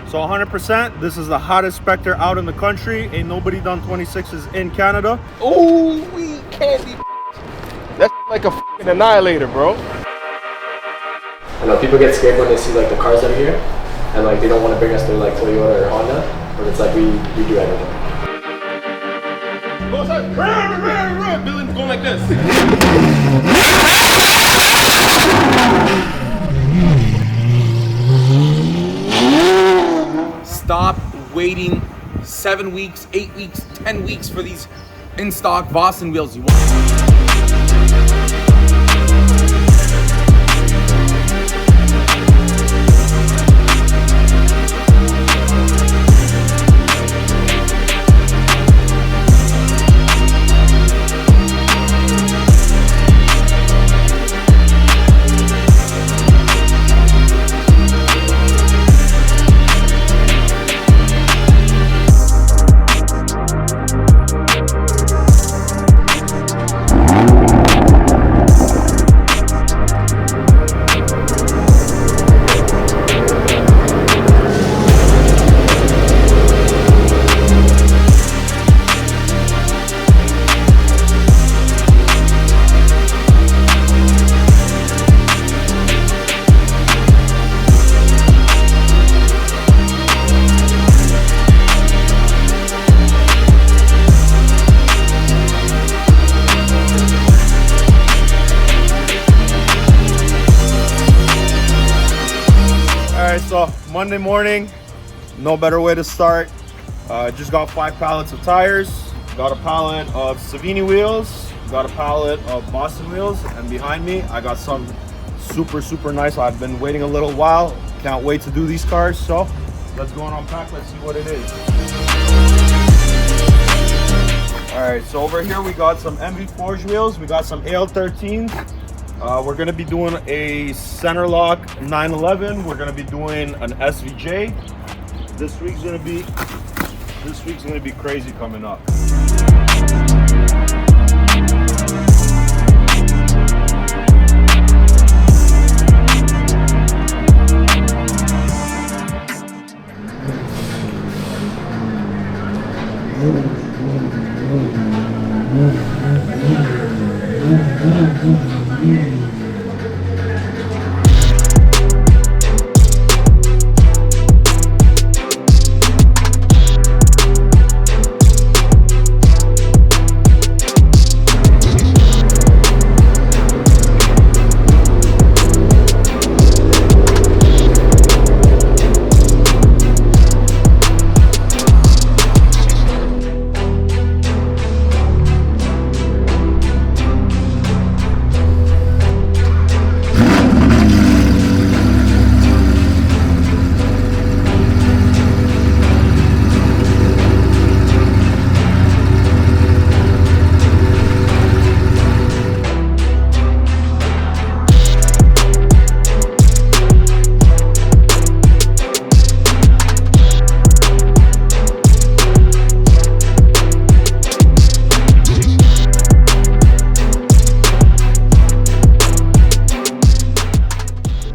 So 100%, this is the hottest Spectre out in the country. Ain't nobody done 26s in Canada. Oh, we candy. That's like a fucking annihilator, bro. I know people get scared when they see like the cars that are here, and like they don't want to bring us to like Toyota or Honda, but it's like we do everything. Go outside. Billy's going like this. Stop waiting 7 weeks, 8 weeks, 10 weeks for these in-stock Vossen wheels. You want. So Monday morning, no better way to start. Just got 5 pallets of tires, got a pallet of Savini wheels, got a pallet of Vossen wheels, and behind me I got some super nice. I've been waiting a little while, can't wait to do these cars. So let's go and unpack, let's see what it is. All right, so over here we got some MV Forge wheels, we got some AL13s. We're gonna be doing a center lock 911. We're gonna be doing an SVJ. This week's gonna be crazy coming up.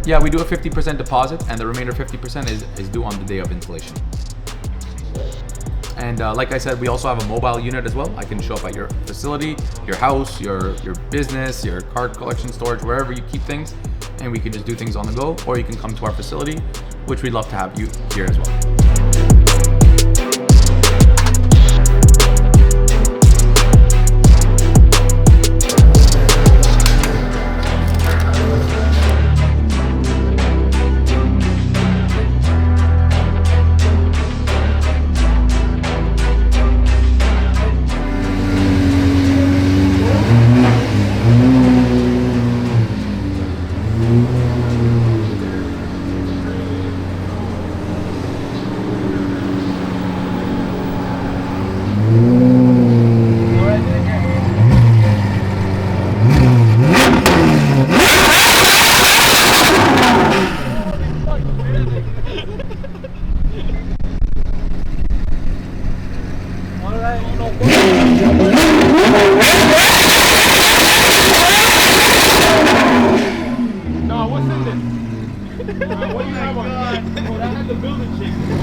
Yeah, we do a 50% deposit, and the remainder 50% is due on the day of installation. And like I said, we also have a mobile unit as well. I can show up at your facility, your house, your business, your card collection storage, wherever you keep things, and we can just do things on the go, or you can come to our facility, which we'd love to have you here as well. No, what's in this? What do you have on? Oh, that had the building shake.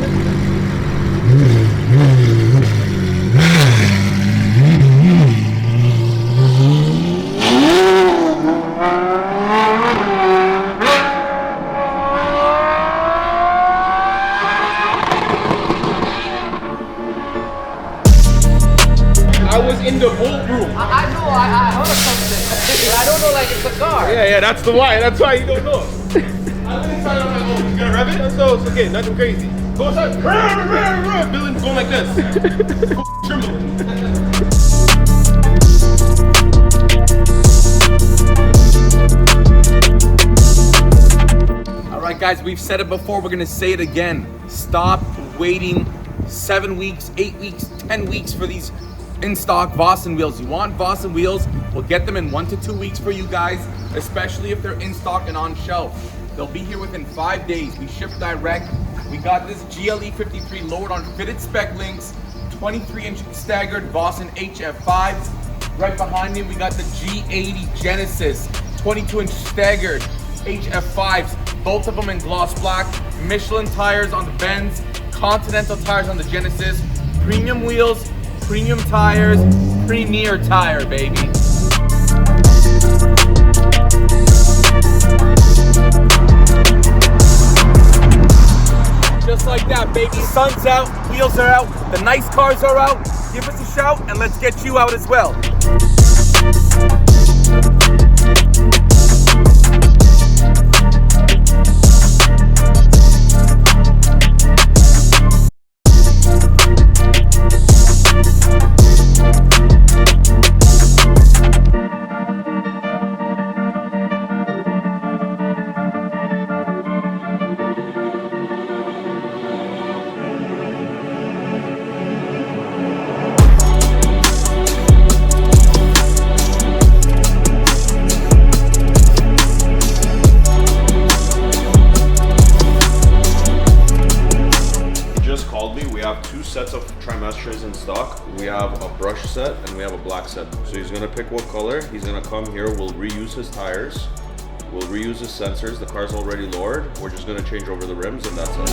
in the bolt room. I know, I heard something, but I don't know like it's a car. Yeah, that's why you don't know. I've been inside, I'm like, oh, he's gonna rev it? So it's okay, nothing crazy. Go inside, Dylan's going like this. All right, guys, we've said it before. We're gonna say it again. Stop waiting 7 weeks, 8 weeks, 10 weeks for these in-stock Vossen wheels. You want Vossen wheels? We'll get them in 1 to 2 weeks for you guys, especially if they're in stock and on shelf. They'll be here within 5 days. We ship direct. We got this GLE 53 lowered on fitted spec links, 23-inch staggered Vossen HF5s. Right behind me, we got the G80 Genesis, 22-inch staggered HF5s, both of them in gloss black. Michelin tires on the Benz, Continental tires on the Genesis, premium wheels, premium tires, Premier Tire, baby. Just like that, baby. Sun's out, wheels are out, the nice cars are out. Give us a shout and let's get you out as well. Sets of trimestres in stock. We have a brush set and we have a black set. So he's gonna pick what color. He's gonna come here. We'll reuse his tires. We'll reuse his sensors. The car's already lowered. We're just gonna change over the rims and that's it.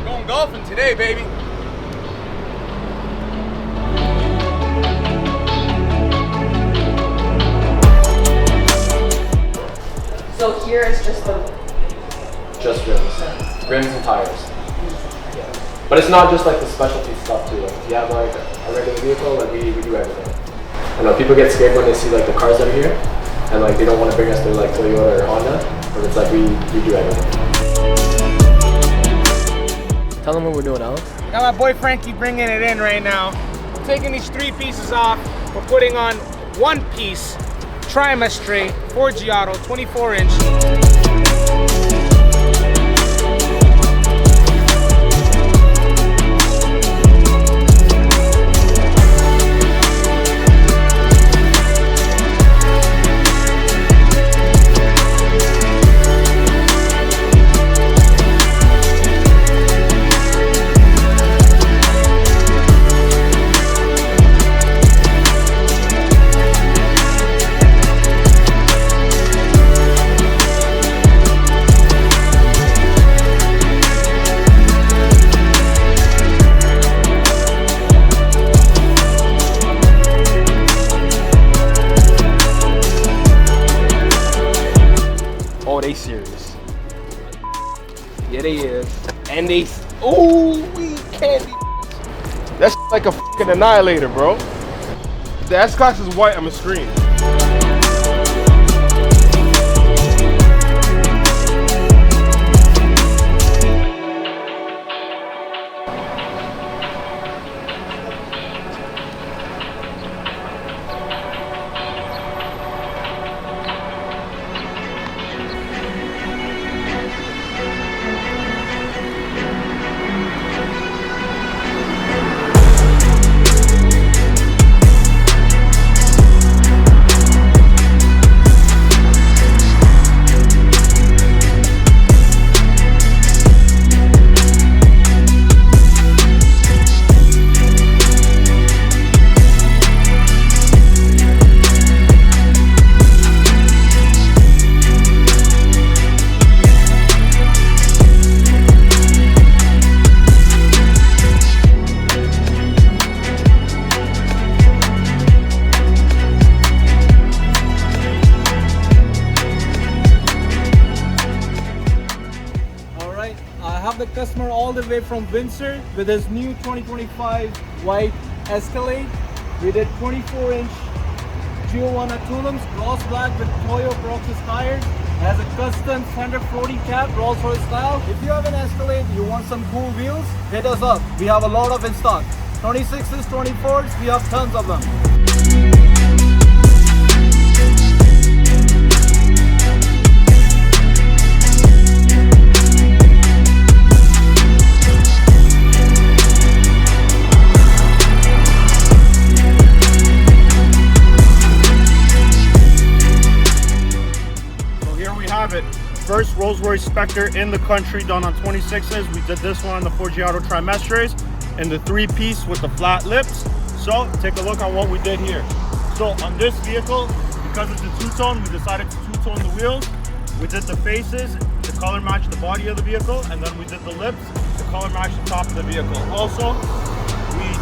Going golfing today, baby. So here is just the... Just rims. Rims and tires. Yeah. But it's not just like the specialty stuff too. Like if you have like a regular vehicle, like we do everything. I know people get scared when they see like the cars that are here and like they don't want to bring us to like Toyota or Honda, but it's like we do everything. Tell them what we're doing, Alex. I got my boy Frankie bringing it in right now. We're taking these 3 pieces off. We're putting on 1 piece Trimestre Forgiato 24-inch. They serious. Yeah, they is. And they, ooh, we candy. That's like a fucking annihilator, bro. The S-Class is white, I'm a scream. the customer all the way from Windsor with his new 2025 white Escalade. We did 24-inch G80 Cullinans, gloss black with Toyo Proxys tires. Has a custom fender floating cap, Rolls-Royce style. If you have an Escalade, you want some cool wheels, hit us up. We have a lot of in stock. 26s, 24s, we have tons of them. First Rolls-Royce Spectre in the country done on 26s. We did this one on the Forgiato Trimestres and the 3-piece with the flat lips. So take a look on what we did here. So on this vehicle, because it's a two-tone, we decided to two-tone the wheels. We did the faces to color match the body of the vehicle, and then we did the lips to color match the top of the vehicle. Also, we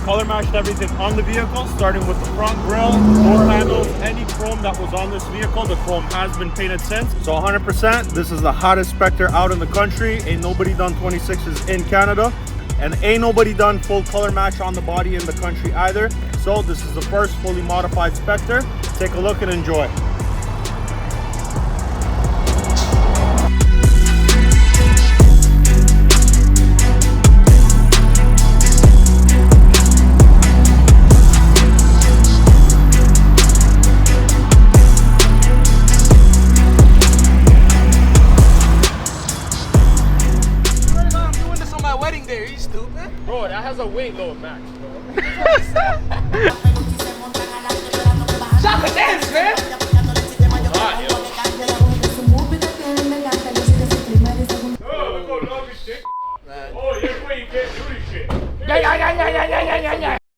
color matched everything on the vehicle, starting with the front grille, door handles, any chrome that was on this vehicle. The chrome has been painted since. So 100%, this is the hottest Spectre out in the country. Ain't nobody done 26s in Canada. And ain't nobody done full color match on the body in the country either. So this is the first fully modified Spectre. Take a look and enjoy. Bro, that has a weight load max, bro. Stop the dance, man! Alright, yo. Oh, look how long this shit. Oh, you're where you can't do this shit. Yeah.